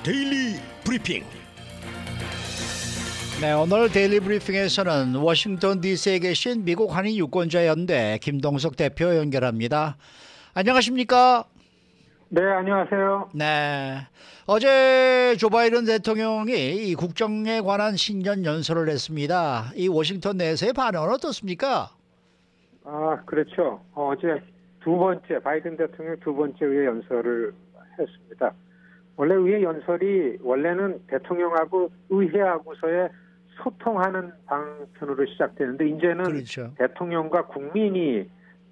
데일리 브리핑. 네, 오늘 데일리 브리핑에서는 워싱턴 DC에 계신 미국 한인 유권자연대 김동석 대표 연결합니다. 안녕하십니까? 네, 안녕하세요. 네, 어제 조 바이든 대통령이 이 국정에 관한 신년 연설을 했습니다. 이 워싱턴 내에서의 반응은 어떻습니까? 그렇죠. 어제 바이든 대통령 두 번째 의회 연설을 했습니다. 원래 의회 연설이 원래는 대통령하고 의회하고서의 소통하는 방편으로 시작되는데 이제는 그렇죠. 대통령과 국민이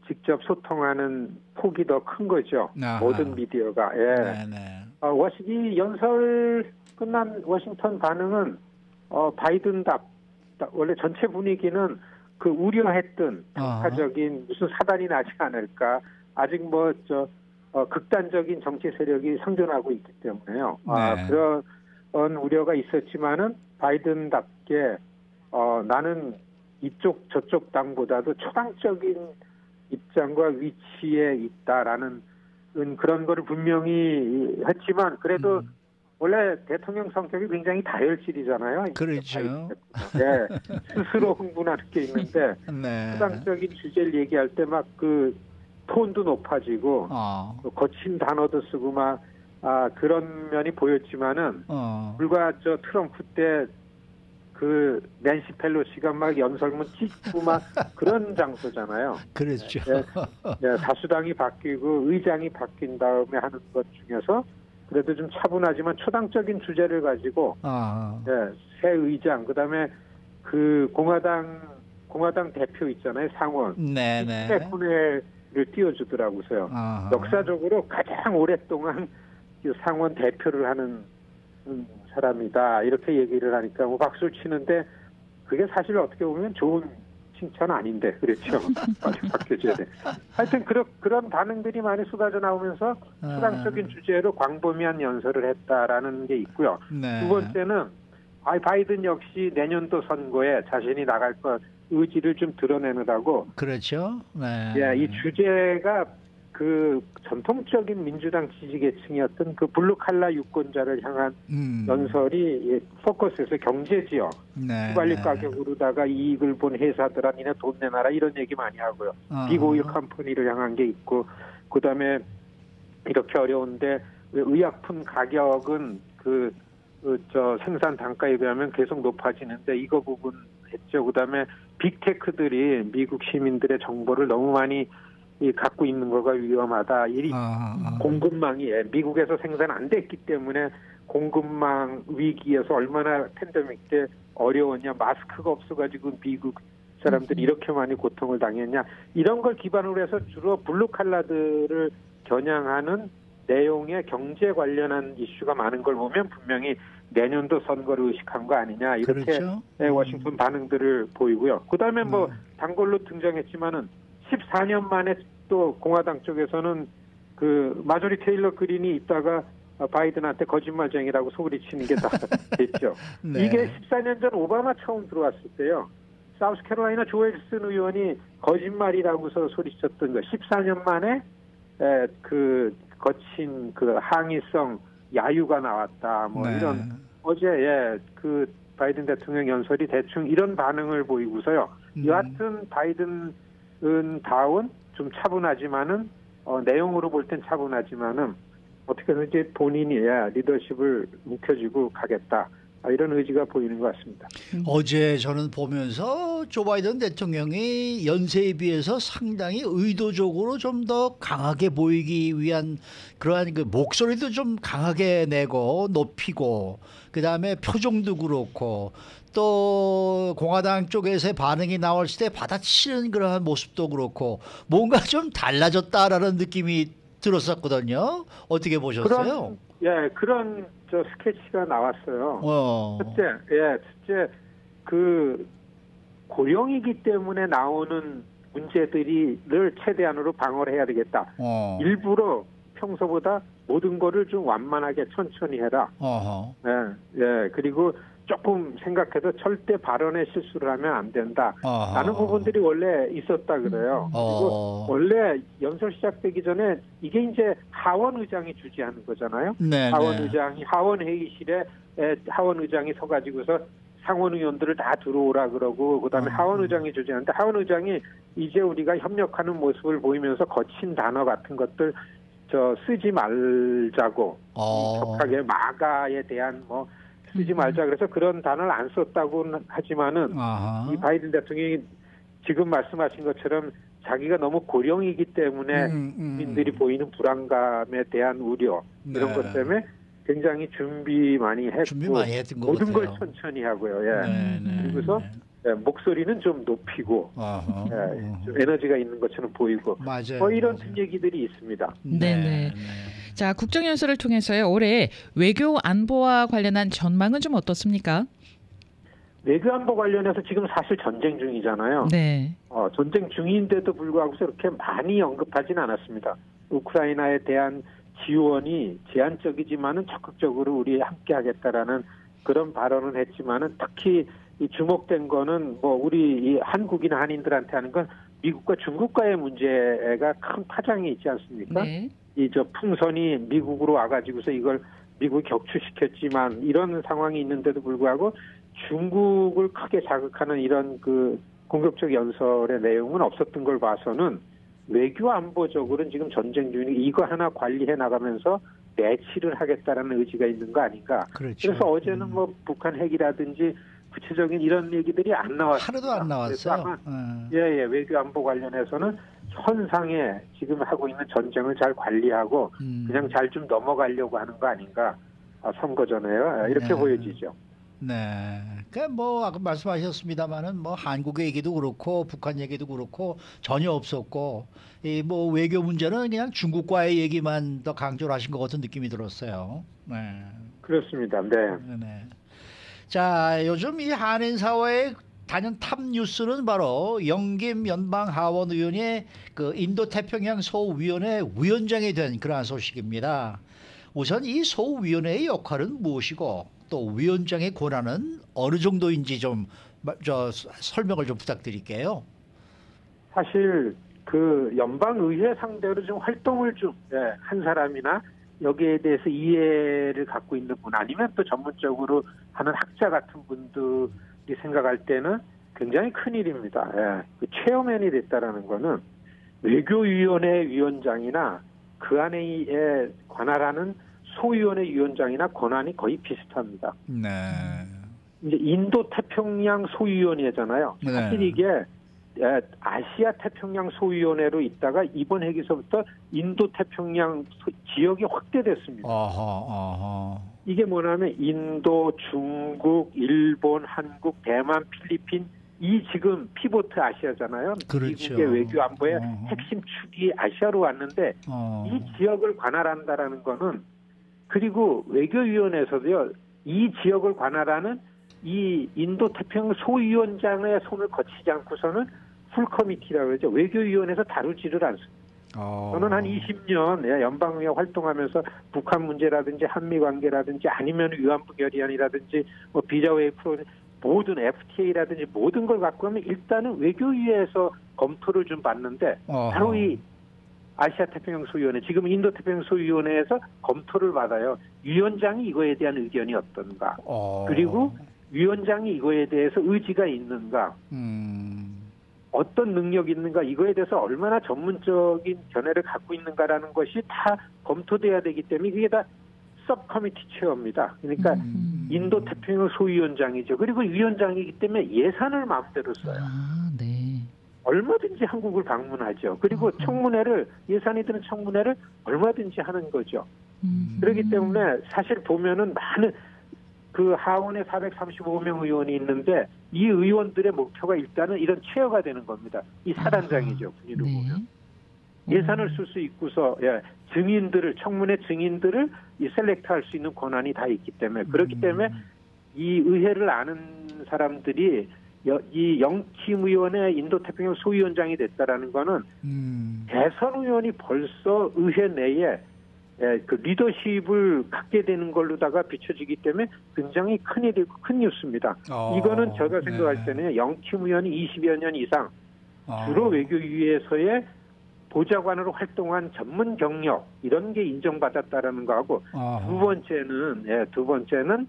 직접 소통하는 폭이 더 큰 거죠. 아하. 모든 미디어가. 예. 네네. 이 연설 끝난 워싱턴 반응은 바이든답. 원래 전체 분위기는 그 우려했던 당파적인 무슨 사단이 나지 않을까. 아직 극단적인 정치 세력이 상존하고 있기 때문에요. 네. 그런 우려가 있었지만은 바이든답게 나는 이쪽 저쪽 당보다도 초당적인 입장과 위치에 있다라는 그런 거를 분명히 했지만 그래도 원래 대통령 성격이 굉장히 다혈질이잖아요. 그렇죠. 네, 스스로 흥분하는 게 있는데 네. 초당적인 주제를 얘기할 때 막 그 톤도 높아지고 거친 단어도 쓰고 막 그런 면이 보였지만은 불과 트럼프 때 그 낸시 펠로시가 막 연설문 찍고 막 그런 장소잖아요. 그렇죠. 네, 다수당이 바뀌고 의장이 바뀐 다음에 하는 것 중에서 그래도 좀 차분하지만 초당적인 주제를 가지고 새 의장 그다음에 그 공화당 대표 있잖아요. 상원. 네네. 코넬을 띄워주더라고요. 역사적으로 가장 오랫동안 상원 대표를 하는 사람이다 이렇게 얘기를 하니까 박수를 치는데 그게 사실 어떻게 보면 좋은 칭찬 아닌데 그렇죠. 바뀌어줘야 돼. 하여튼 그런 반응들이 많이 쏟아져 나오면서 수당적인 주제로 광범위한 연설을 했다라는 게 있고요. 네. 두 번째는 바이든 역시 내년도 선거에 자신이 나갈 것 의지를 좀 드러내느라고. 그렇죠. 네. 예, 이 주제가 그 전통적인 민주당 지지계층이었던 그 블루 칼라 유권자를 향한 연설이 포커스에서 경제지역, 휘발유 가격으로다가 이익을 본 회사들아 니네 돈 내놔라 이런 얘기 많이 하고요. 빅오일 컴퍼니를 향한 게 있고 그다음에 이렇게 어려운데 의약품 가격은 생산 단가에 비하면 계속 높아지는데 이거 부분 했죠. 그다음에 빅테크들이 미국 시민들의 정보를 너무 많이 갖고 있는 거가 위험하다. 공급망이 미국에서 생산 안 됐기 때문에 공급망 위기에서 얼마나 팬데믹 때 어려웠냐. 마스크가 없어가지고 미국 사람들이 이렇게 많이 고통을 당했냐. 이런 걸 기반으로 해서 주로 블루칼라들을 겨냥하는 내용의 경제 관련한 이슈가 많은 걸 보면 분명히 내년도 선거를 의식한 거 아니냐. 이렇게 그렇죠. 워싱턴 반응들을 보이고요. 그다음에 단골로 등장했지만은 14년 만에 또 공화당 쪽에서는 그 마조리 테일러 그린이 있다가 바이든한테 거짓말쟁이라고 소리치는 게 다 됐죠. 네. 이게 14년 전 오바마 처음 들어왔을 때요. 사우스캐롤라이나 조엘슨 의원이 거짓말이라고서 소리쳤던 거. 14년 만에 그 거친 그 항의성 야유가 나왔다. 이런 어제 그 바이든 대통령 연설이 대충 이런 반응을 보이고서요. 여하튼 바이든 다운 좀 차분하지만은 내용으로 볼 땐 차분하지만은 어떻게든지 본인이 리더십을 묵혀주고 가겠다 이런 의지가 보이는 것 같습니다. 어제 저는 보면서 조 바이든 대통령이 연세에 비해서 상당히 의도적으로 좀 더 강하게 보이기 위한 그러한 그 목소리도 좀 강하게 내고 높이고 그다음에 표정도 그렇고 또 공화당 쪽에서의 반응이 나왔을 때 받아치는 그러한 모습도 그렇고 뭔가 좀 달라졌다라는 느낌이 들었었거든요. 어떻게 보셨어요? 그런 스케치가 나왔어요. 첫째 그 고령이기 때문에 나오는 문제들을 최대한으로 방어를 해야 되겠다. 일부러 평소보다 모든 거를 좀 완만하게 천천히 해라. 그리고 조금 생각해도 절대 발언에 실수를 하면 안 된다. 라는 부분들이 원래 있었다 그래요. 그리고 원래 연설 시작되기 전에 이게 이제 하원 의장이 주재하는 거잖아요. 하원 의장이 하원 회의실에 하원 의장이 서가지고서 상원 의원들을 다 들어오라 그러고 그다음에 하원 의장이 주재하는데 하원 의장이 이제 우리가 협력하는 모습을 보이면서 거친 단어 같은 것들 쓰지 말자고 격하게 마가에 대한 뭐 쓰지 말자 그래서 그런 단어를 안 썼다고 하지만은 이 바이든 대통령이 지금 말씀하신 것처럼 자기가 너무 고령이기 때문에 국민들이 보이는 불안감에 대한 우려 이런 것 때문에 굉장히 준비 많이 했고 모든 걸 천천히 하고요. 그리고서 목소리는 좀 높이고 좀 에너지가 있는 것처럼 보이고 뭐 이런 얘기들이 있습니다. 네네. 자, 국정연설을 통해서요. 올해 외교 안보와 관련한 전망은 좀 어떻습니까? 외교 안보 관련해서 지금 사실 전쟁 중이잖아요. 네. 전쟁 중인데도 불구하고 그렇게 많이 언급하진 않았습니다. 우크라이나에 대한 지원이 제한적이지만은 적극적으로 우리 함께 하겠다라는 그런 발언을 했지만은 특히 이 주목된 거는 뭐 우리 이 한국이나 한인들한테 하는 건 미국과 중국과의 문제가 큰 파장이 있지 않습니까? 네. 이 풍선이 미국으로 와가지고서 이걸 미국이 격추시켰지만 이런 상황이 있는데도 불구하고 중국을 크게 자극하는 이런 그 공격적 연설의 내용은 없었던 걸 봐서는 외교 안보적으로는 지금 전쟁 중이니 이거 하나 관리해 나가면서 내치를 하겠다라는 의지가 있는 거 아닌가. 그렇죠. 그래서 어제는 뭐 북한 핵이라든지 구체적인 이런 얘기들이 안 나왔어요. 하나도 안 나왔어요. 외교 안보 관련해서는 현상에 지금 하고 있는 전쟁을 잘 관리하고 그냥 잘 좀 넘어가려고 하는 거 아닌가. 선거 전에요. 이렇게 보여지죠. 네. 그러니까 뭐 아까 말씀하셨습니다마는 뭐 한국 얘기도 그렇고 북한 얘기도 그렇고 전혀 없었고 이 뭐 외교 문제는 그냥 중국과의 얘기만 더 강조를 하신 것 같은 느낌이 들었어요. 네. 그렇습니다. 네. 네. 자, 요즘 이 한인 사회의 단연 탑 뉴스는 바로 영김 연방 하원 의원이 그 인도 태평양 소위원회 위원장이 된 그러한 소식입니다. 우선 이 소위원회의 역할은 무엇이고 또 위원장의 권한은 어느 정도인지 좀 설명을 좀 부탁드릴게요. 사실 그 연방의회 상대로 좀 활동을 좀 한 사람이나 여기에 대해서 이해를 갖고 있는 분 아니면 또 전문적으로 하는 학자 같은 분들이 생각할 때는 굉장히 큰일입니다. 그 체어맨이 됐다라는 거는 외교위원회 위원장이나 그 안에 관할하는 소위원회 위원장이나 권한이 거의 비슷합니다. 네. 이제 인도 태평양 소위원회잖아요. 사실 이게 아시아 태평양 소위원회로 있다가 이번 회기서부터 인도 태평양 지역이 확대됐습니다. 이게 뭐냐면 인도, 중국, 일본, 한국, 대만, 필리핀 이 지금 피보트 아시아잖아요. 그렇죠. 미국의 외교 안보의 핵심 축이 아시아로 왔는데 이 지역을 관할한다라는 거는 그리고 외교위원회에서도요. 이 지역을 관할하는 이 인도 태평양 소위원장의 손을 거치지 않고서는 풀커미티라고 그러죠. 외교위원회에서 다루지를 않습니다. 저는 한 20년 연방의회 활동하면서 북한 문제라든지 한미 관계라든지 아니면 위안부 결의안이라든지 뭐 비자 웨이 프로 모든 FTA라든지 모든 걸 갖고 하면 일단은 외교위에서 검토를 좀 받는데 바로 이 아시아 태평양 소위원회 지금 인도 태평양 소위원회에서 검토를 받아요. 위원장이 이거에 대한 의견이 어떤가. 그리고 위원장이 이거에 대해서 의지가 있는가. 어떤 능력이 있는가 이거에 대해서 얼마나 전문적인 견해를 갖고 있는가라는 것이 다 검토돼야 되기 때문에 이게 다 서브커미티 체어입니다. 그러니까 인도 태평양 소위원장이죠. 그리고 위원장이기 때문에 예산을 마음대로 써요. 네. 얼마든지 한국을 방문하죠. 그리고 청문회를 예산이 드는 청문회를 얼마든지 하는 거죠. 그렇기 때문에 사실 보면은 많은 그 하원에 435명 의원이 있는데 이 의원들의 목표가 일단은 이런 체어가 되는 겁니다. 이 사단장이죠. 분위로 보면. 예산을 쓸 수 있고서 증인들을 청문회 증인들을 이 셀렉트할 수 있는 권한이 다 있기 때문에 그렇기 때문에 이 의회를 아는 사람들이 이 영팀의원의 인도태평양 소위원장이 됐다라는 거는 대선 의원이 벌써 의회 내에 그 리더십을 갖게 되는 걸로다가 비춰지기 때문에 굉장히 큰 뉴스입니다. 이거는 제가 생각할 때는 영킴 의원이 20여 년 이상 주로 외교위에서의 보좌관으로 활동한 전문 경력 이런 게 인정받았다라는 거하고 두 번째는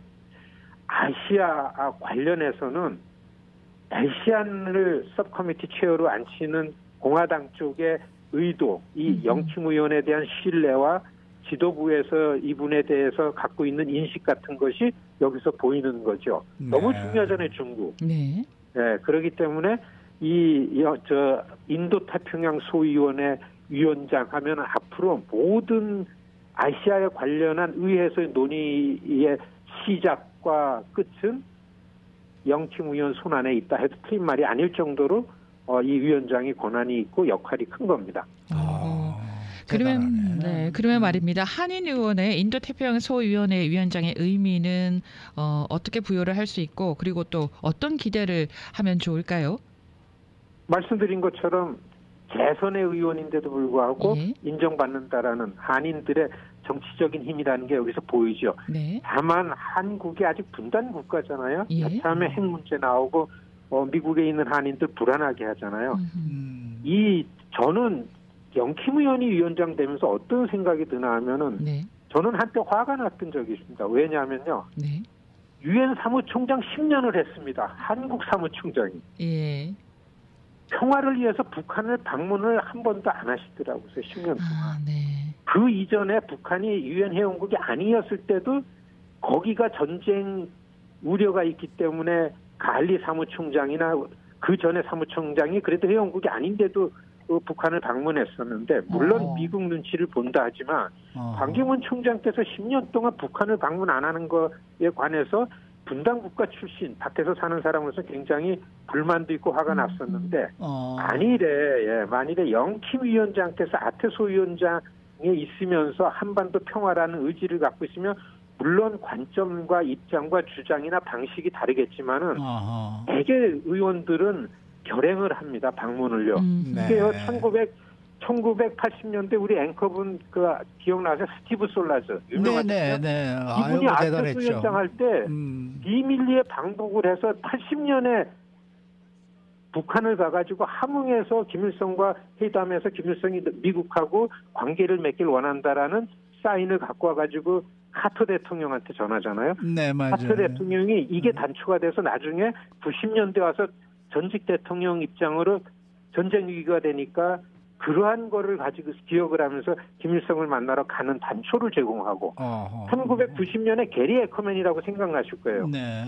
아시아 관련해서는 아시안을 서브커미티 체어로 앉히는 공화당 쪽의 의도, 이 영킴 의원에 대한 신뢰와 지도부에서 이분에 대해서 갖고 있는 인식 같은 것이 여기서 보이는 거죠. 네. 너무 중요하잖아요, 중국. 네. 네, 그렇기 때문에 인도 태평양 소위원회 위원장 하면 앞으로 모든 아시아에 관련한 의회에서의 논의의 시작과 끝은 영킴 의원 손안에 있다 해도 틀린 말이 아닐 정도로 이 위원장이 권한이 있고 역할이 큰 겁니다. 그러면 말입니다. 한인의원의 인도태평양 소위원회 위원장의 의미는 어떻게 부여를 할 수 있고 그리고 또 어떤 기대를 하면 좋을까요? 말씀드린 것처럼 재선의 의원인데도 불구하고 인정받는다라는 한인들의 정치적인 힘이라는 게 여기서 보이죠. 네. 다만 한국이 아직 분단 국가잖아요. 다음에 핵 문제 나오고 미국에 있는 한인들 불안하게 하잖아요. 저는 영킴 의원이 위원장 되면서 어떤 생각이 드나 하면은 저는 한때 화가 났던 적이 있습니다. 왜냐하면요. 유엔 사무총장 10년을 했습니다. 한국 사무총장이. 평화를 위해서 북한을 방문을 한 번도 안 하시더라고요. 10년 동안. 그 이전에 북한이 유엔 회원국이 아니었을 때도 거기가 전쟁 우려가 있기 때문에 갈리 사무총장이나 그 전에 사무총장이 그래도 회원국이 아닌데도 북한을 방문했었는데 물론 미국 눈치를 본다 하지만 반기문 총장께서 10년 동안 북한을 방문 안 하는 것에 관해서 분단국가 출신 밖에서 사는 사람으로서 굉장히 불만도 있고 화가 났었는데 만일에 영킴 위원장께서 아테소 위원장에 있으면서 한반도 평화라는 의지를 갖고 있으면 물론 관점과 입장과 주장이나 방식이 다르겠지만은 대개 의원들은 결행을 합니다. 방문을요. 그게요. 1980년대 우리 앵커분 기억나세요? 스티브 솔라즈 유명하죠. 이분이 아테소 위원장 할 때 비밀리에 방북을 해서 80년에 북한을 가가지고 함흥에서 김일성과 회담해서 김일성이 미국하고 관계를 맺길 원한다라는 사인을 갖고 와가지고 카터 대통령한테 전하잖아요. 네, 맞아요. 카터 대통령이 이게 단초가 돼서 나중에 90년대 와서 전직 대통령 입장으로 전쟁 위기가 되니까 그러한 거를 가지고 기억을 하면서 김일성을 만나러 가는 단초를 제공하고 1990년에 게리 에커맨이라고 생각나실 거예요. 네.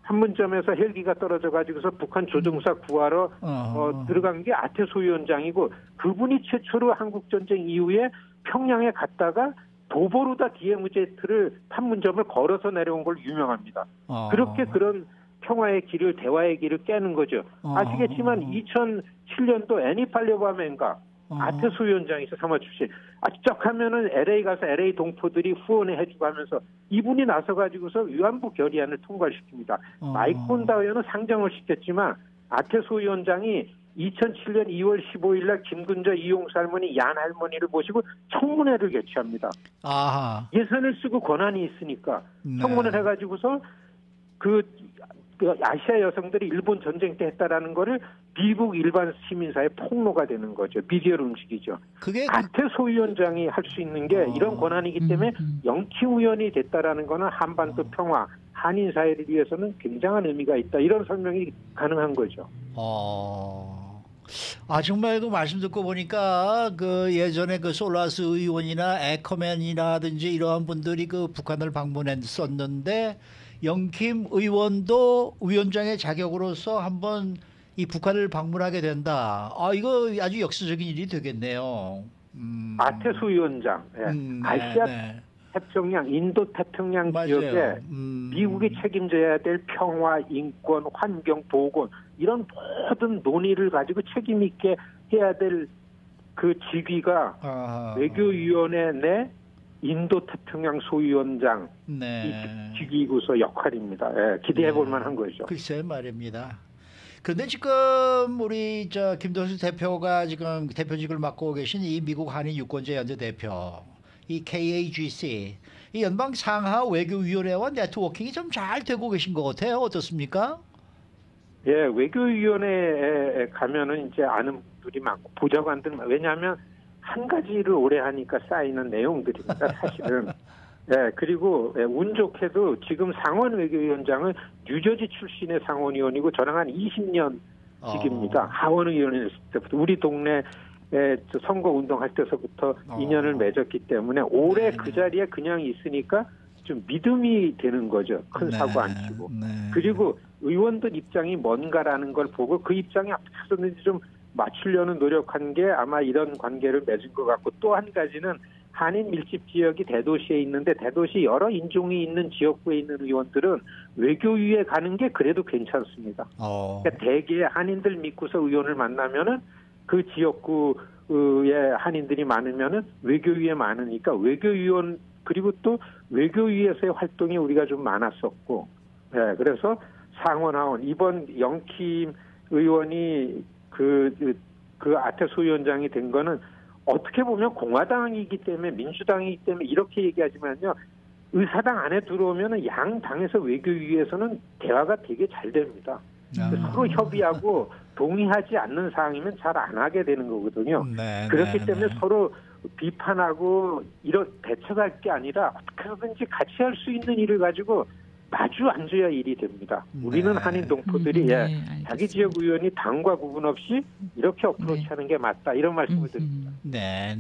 판문점에서 헬기가 떨어져 가지고서 북한 조종사 구하러 들어간 게 아테소 위원장이고 그분이 최초로 한국전쟁 이후에 평양에 갔다가 도보루다 DMZ를 판문점을 걸어서 내려온 걸로 유명합니다. 그렇게 그런 평화의 길을 대화의 길을 깨는 거죠. 아시겠지만 2007년도 애니팔레바멘가 아테소 위원장이서 사마 출신. 쫙 하면은 LA 가서 LA 동포들이 후원해 해주고 하면서 이분이 나서가지고서 위안부 결의안을 통과시킵니다. 마이크 혼다 의원은 상정을 시켰지만 아테소 위원장이 2007년 2월 15일 날 김근저 이용수 할머니 얀 할머니를 모시고 청문회를 개최합니다. 예산을 쓰고 권한이 있으니까 청문회를 해가지고서 그 아시아 여성들이 일본 전쟁 때 했다라는 거를 미국 일반 시민사회 폭로가 되는 거죠. 미디어를 움직이죠. 그게 아테소 위원장이 할 수 있는 게 이런 권한이기 때문에 영킴 의원이 됐다라는 거는 한반도 평화, 한인 사회를 위해서는 굉장한 의미가 있다. 이런 설명이 가능한 거죠. 정말 그 말씀 듣고 보니까 그 예전에 그 솔라스 의원이나 에커맨이라든지 이러한 분들이 그 북한을 방문했었는데 영킴 의원도 위원장의 자격으로서 한번 이 북한을 방문하게 된다. 이거 아주 역사적인 일이 되겠네요. 아테소 위원장, 아시아 태평양, 인도 태평양 지역에 미국이 책임져야 될 평화, 인권, 환경, 보건 이런 모든 논의를 가지고 책임 있게 해야 될 그 직위가 외교위원회 내 인도 태평양 소위원장 직위구서 역할입니다. 기대해 볼 만한 거죠. 글쎄 말입니다. 그런데 지금 우리 김도수 대표가 지금 대표직을 맡고 계신 이 미국 한인 유권자 연대 대표 이 KAGC, 이 연방 상하 외교위원회와 네트워킹이 좀 잘 되고 계신 것 같아요. 어떻습니까? 예, 외교위원회에 가면은 이제 아는 분들이 많고 보좌관들, 왜냐하면 한 가지를 오래 하니까 쌓이는 내용들입니다, 사실은. 예, 그리고 운 좋게도 지금 상원 외교위원장은 뉴저지 출신의 상원의원이고 저랑 한 20년직입니다. 하원의원이었을 때부터 우리 동네 선거 운동할 때서부터 인연을 맺었기 때문에 오래 그 자리에 그냥 있으니까 좀 믿음이 되는 거죠. 큰 사고 안 치고. 그리고 의원들 입장이 뭔가라는 걸 보고 그 입장에 어떻게 해서든지 좀 맞추려는 노력한 게 아마 이런 관계를 맺은 것 같고, 또 한 가지는 한인 밀집 지역이 대도시에 있는데 대도시 여러 인종이 있는 지역구에 있는 의원들은 외교위에 가는 게 그래도 괜찮습니다. 그러니까 대개 한인들 믿고서 의원을 만나면은 그 지역구에 한인들이 많으면은 외교위에 많으니까 외교위원, 그리고 또 외교위에서의 활동이 우리가 좀 많았었고, 네, 그래서 상원하원 이번 영킴 의원이 그 아테소 위원장이 된 거는 어떻게 보면 공화당이기 때문에, 민주당이기 때문에 이렇게 얘기하지만요, 의사당 안에 들어오면 양 당에서 외교위에서는 대화가 되게 잘 됩니다. 서로 협의하고 동의하지 않는 사항이면 잘 안 하게 되는 거거든요. 그렇기 때문에 서로 비판하고 대처할 게 아니라 어떻게 하든지 같이 할 수 있는 일을 가지고 마주 앉아야 일이 됩니다. 우리는 한인 동포들이 자기 지역 의원이 당과 구분 없이 이렇게 어프로치하는 게 맞다, 이런 말씀을 드립니다. 네.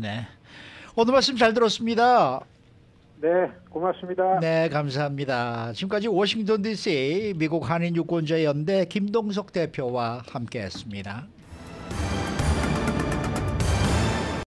오늘 말씀 잘 들었습니다. 네, 고맙습니다. 네, 감사합니다. 지금까지 워싱턴 DC 미국 한인 유권자 연대 김동석 대표와 함께했습니다.